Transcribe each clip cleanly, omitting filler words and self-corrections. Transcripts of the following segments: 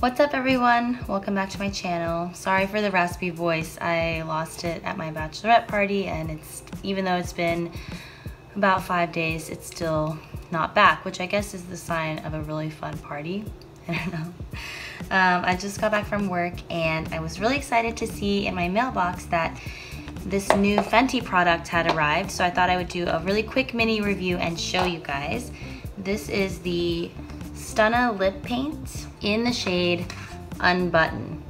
What's up everyone? Welcome back to my channel. Sorry for the raspy voice. I lost it at my bachelorette party and even though it's been about 5 days, it's still not back, which I guess is the sign of a really fun party. I don't know. I just got back from work and I was really excited to see in my mailbox that this new Fenty product had arrived, so I thought I would do a really quick mini review and show you guys. This is the Stunna Lip Paint in the shade Unbutton.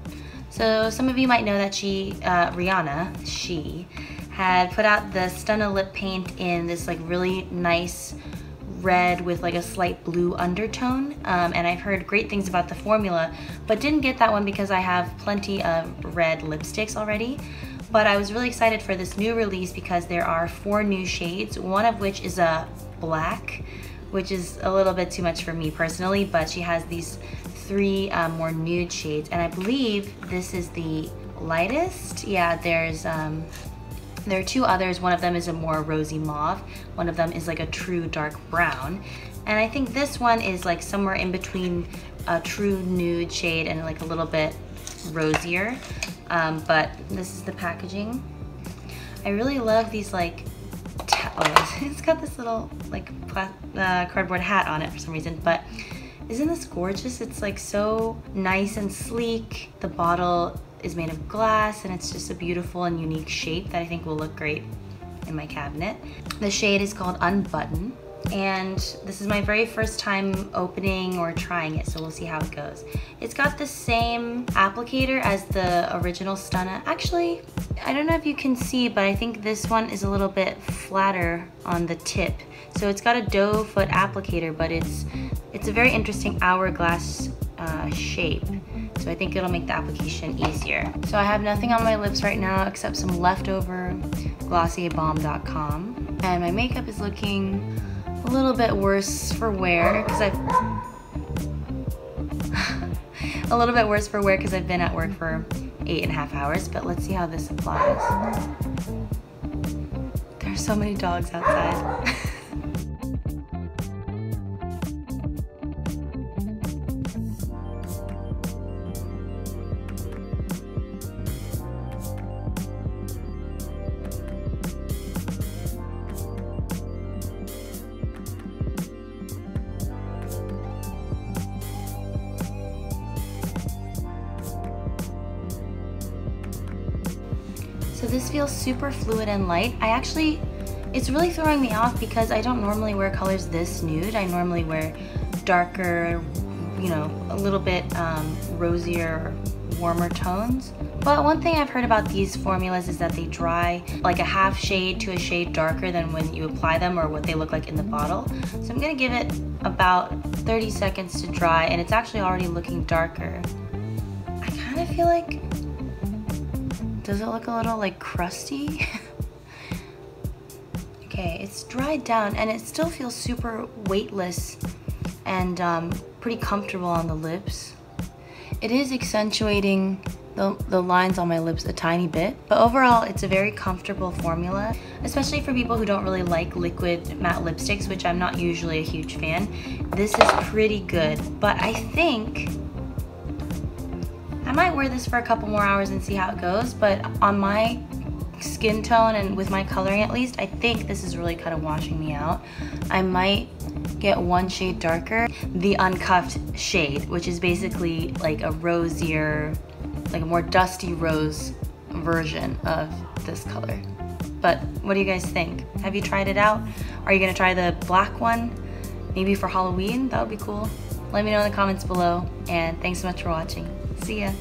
So some of you might know that Rihanna, she had put out the Stunna Lip Paint in this like really nice red with like a slight blue undertone, and I've heard great things about the formula, but didn't get that one because I have plenty of red lipsticks already. But I was really excited for this new release because there are 4 new shades, one of which is a black, which is a little bit too much for me personally, but she has these 3 more nude shades, and I believe this is the lightest. Yeah, there are 2 others. One of them is a more rosy mauve, one of them is like a true dark brown, and I think this one is like somewhere in between a true nude shade and like a little bit rosier. But this is the packaging. I really love these like it's got this little like cardboard hat on it for some reason, but isn't this gorgeous? It's like so nice and sleek. The bottle is made of glass and it's just a beautiful and unique shape that I think will look great in my cabinet. The shade is called Unbutton, and this is my very first time opening or trying it, so we'll see how it goes. It's got the same applicator as the original Stunna. Actually, I don't know if you can see, but I think this one is a little bit flatter on the tip. So it's got a doe foot applicator, but it's a very interesting hourglass shape. So I think it'll make the application easier. So I have nothing on my lips right now except some leftover glossierbalm.com. And my makeup is looking a little bit worse for wear because I've been at work for 8.5 hours, but let's see how this applies. There's so many dogs outside. So this feels super fluid and light. It's really throwing me off because I don't normally wear colors this nude. I normally wear darker, you know, a little bit rosier, warmer tones. But one thing I've heard about these formulas is that they dry like a half shade to a shade darker than when you apply them or what they look like in the bottle. So I'm gonna give it about 30 seconds to dry, and it's actually already looking darker. I kind of feel like, does it look a little like crusty? Okay, it's dried down and it still feels super weightless and pretty comfortable on the lips. It is accentuating the lines on my lips a tiny bit, but overall it's a very comfortable formula, especially for people who don't really like liquid matte lipsticks, which I'm not usually a huge fan. This is pretty good, but I think I might wear this for a couple more hours and see how it goes, but on my skin tone and with my coloring at least, I think this is really kind of washing me out. I might get 1 shade darker, the uncuffed shade, which is basically like a rosier, like a more dusty rose version of this color. But what do you guys think? Have you tried it out? Are you gonna try the black one? Maybe for Halloween? That would be cool. Let me know in the comments below, and thanks so much for watching. See ya.